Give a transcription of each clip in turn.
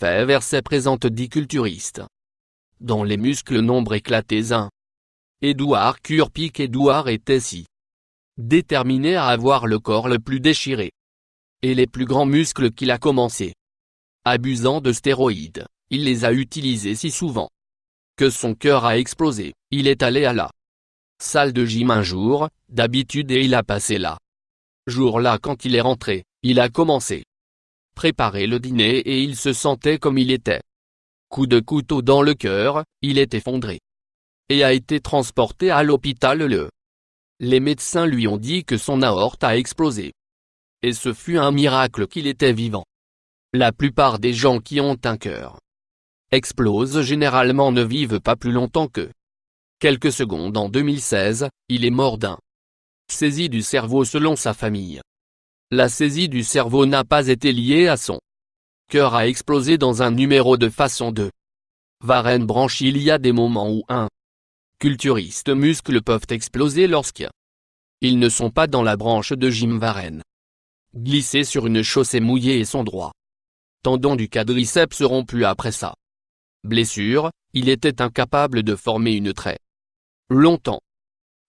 faits versés présentent 10 culturistes. Dont les muscles nombre éclatés 1. Édouard Kurpic. Édouard était si déterminé à avoir le corps le plus déchiré et les plus grands muscles qu'il a commencé. Abusant de stéroïdes, il les a utilisés si souvent que son cœur a explosé. Il est allé à la salle de gym un jour, d'habitude, et il a passé là. Jour-là, quand il est rentré, il a commencé préparer le dîner et il se sentait comme il était. Coup de couteau dans le cœur, il est effondré et a été transporté à l'hôpital. Les médecins lui ont dit que son aorte a explosé. Et ce fut un miracle qu'il était vivant. La plupart des gens qui ont un cœur explose généralement ne vivent pas plus longtemps que quelques secondes. En 2016, il est mort d'un saisie du cerveau selon sa famille. La saisie du cerveau n'a pas été liée à son cœur a explosé dans un numéro de façon de Varenne branche. Il y a des moments où un culturiste muscles peuvent exploser lorsqu'ils ne sont pas dans la branche de gym Varenne. Glisser sur une chaussée mouillée et son droit tendon du quadriceps rompu après sa blessure, il était incapable de former une très longtemps.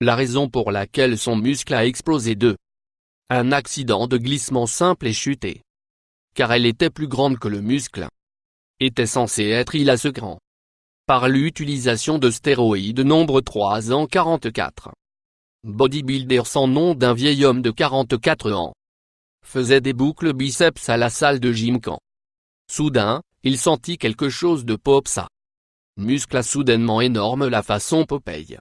La raison pour laquelle son muscle a explosé de un accident de glissement simple et chuté. Car elle était plus grande que le muscle était censé être. Il a ce grand par l'utilisation de stéroïdes. Nombre 3 ans 44. Bodybuilder sans nom d'un vieil homme de 44 ans. Faisait des boucles biceps à la salle de gym quand soudain, il sentit quelque chose de pop. Sa muscle a soudainement énorme la façon Popeye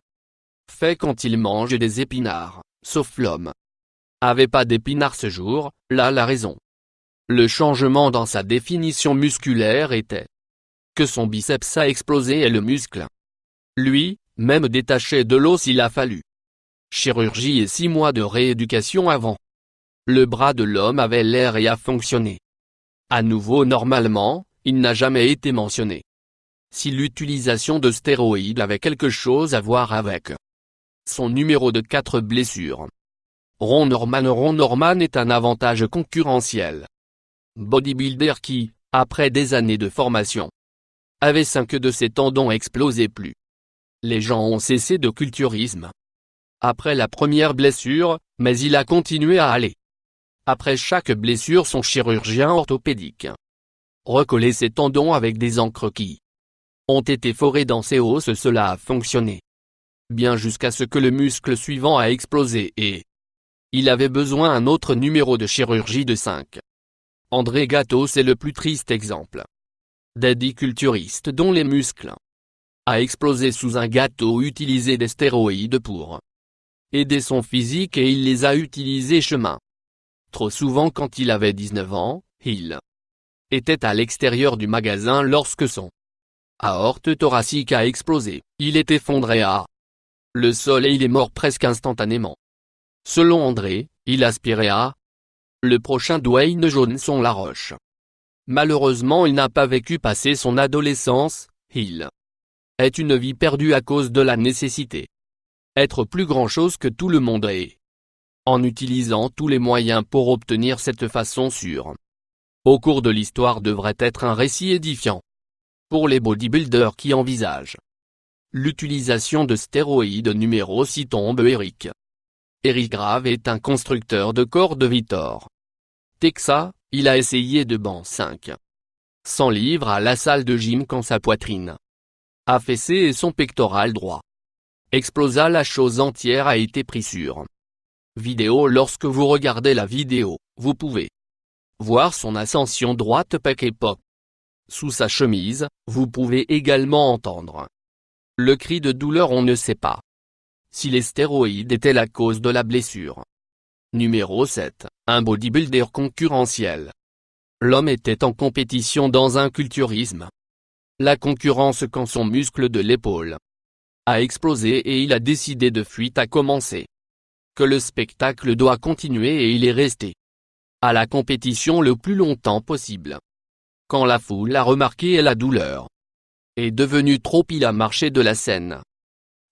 fait quand il mange des épinards, sauf l'homme avait pas d'épinards ce jour. Là la raison. Le changement dans sa définition musculaire était que son biceps a explosé et le muscle, lui, même détaché de l'os. Il a fallu chirurgie et 6 mois de rééducation avant. Le bras de l'homme avait l'air et a fonctionné à nouveau normalement. Il n'a jamais été mentionné si l'utilisation de stéroïdes avait quelque chose à voir avec son numéro de 4 blessures. Ron Norman est un avantage concurrentiel. Bodybuilder qui, après des années de formation, avait 5 de ses tendons explosés. Plus les gens ont cessé de culturisme après la première blessure, mais il a continué à aller. Après chaque blessure, son chirurgien orthopédique recollait ses tendons avec des encres qui ont été forées dans ses os. Cela a fonctionné bien jusqu'à ce que le muscle suivant a explosé et il avait besoin d'un autre numéro de chirurgie de 5. André Gatto. C'est le plus triste exemple des 10 culturistes dont les muscles a explosé sous un gâteau. Utilisé des stéroïdes pour aider son physique et il les a utilisés chemin trop souvent. Quand il avait 19 ans, il était à l'extérieur du magasin lorsque son aorte thoracique a explosé. Il est effondré à le sol et il est mort presque instantanément. Selon André, il aspirait à le prochain Dwayne Johnson La Roche. Malheureusement, il n'a pas vécu passer son adolescence. Il est une vie perdue à cause de la nécessité être plus grand chose que tout le monde et en utilisant tous les moyens pour obtenir cette façon sûre. Au cours de l'histoire devrait être un récit édifiant pour les bodybuilders qui envisagent l'utilisation de stéroïdes. Numéro 6 tombe Eric. Eric Grave est un constructeur de corps de Victor, Texas. Il a essayé de banc 500 livres à la salle de gym quand sa poitrine affaissée et son pectoral droit explosa. La chose entière a été prise sur vidéo. Lorsque vous regardez la vidéo, vous pouvez voir son ascension droite pec et pop. Sous sa chemise, vous pouvez également entendre le cri de douleur. On ne sait pas si les stéroïdes étaient la cause de la blessure. Numéro 7, un bodybuilder concurrentiel. L'homme était en compétition dans un culturisme. La concurrence quand son muscle de l'épaule a explosé et il a décidé de fuite a commencé. Que le spectacle doit continuer et il est resté à la compétition le plus longtemps possible. Quand la foule a remarqué et la douleur est devenue trop, il a marché de la scène.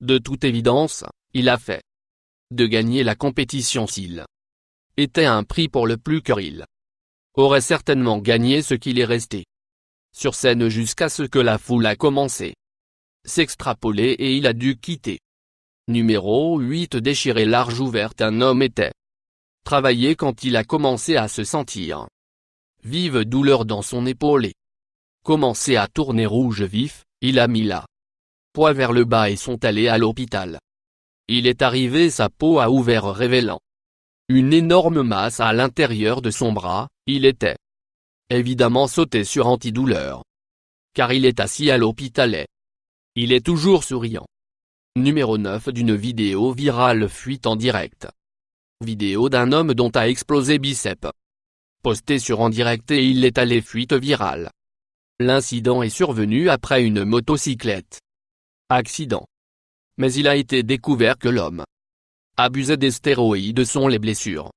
De toute évidence, il a fait de gagner la compétition. S'il était un prix pour le plus cœur, il aurait certainement gagné ce qu'il est resté. sur scène jusqu'à ce que la foule a commencé s'extrapoler et il a dû quitter. Numéro 8. Déchiré large ouverte. Un homme était travaillé quand il a commencé à se sentir vive douleur dans son épaule et commencé à tourner rouge vif, il a mis la poids vers le bas et sont allés à l'hôpital. Il est arrivé, sa peau a ouvert révélant une énorme masse à l'intérieur de son bras. Il était évidemment sauté sur antidouleur, car il est assis à l'hôpital et il est toujours souriant. Numéro 9. D'une vidéo virale fuite en direct. Vidéo d'un homme dont a explosé biceps. Posté sur en direct et il est allé fuite virale. L'incident est survenu après une motocyclette accident. Mais il a été découvert que l'homme abusait des stéroïdes sont les blessures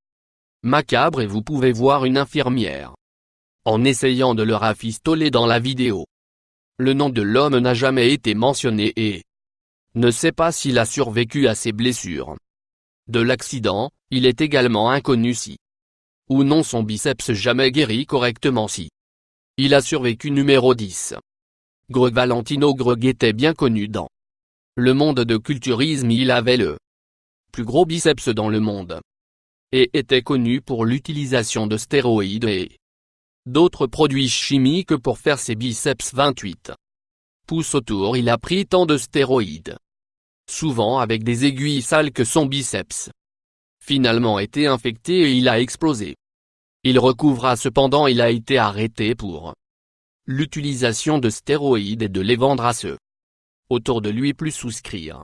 macabres et vous pouvez voir une infirmière en essayant de le rafistoler dans la vidéo. Le nom de l'homme n'a jamais été mentionné et ne sait pas s'il a survécu à ses blessures de l'accident. Il est également inconnu si ou non son biceps jamais guéri correctement si il a survécu. Numéro 10. Greg. Valentino Greg était bien connu dans le monde de culturisme. Il avait le plus gros biceps dans le monde et était connu pour l'utilisation de stéroïdes et d'autres produits chimiques pour faire ses biceps. 28. Pouces autour. Il a pris tant de stéroïdes, souvent avec des aiguilles sales, que son biceps finalement été infecté et il a explosé. Il recouvra cependant. Il a été arrêté pour l'utilisation de stéroïdes et de les vendre à ceux autour de lui plus souscrire.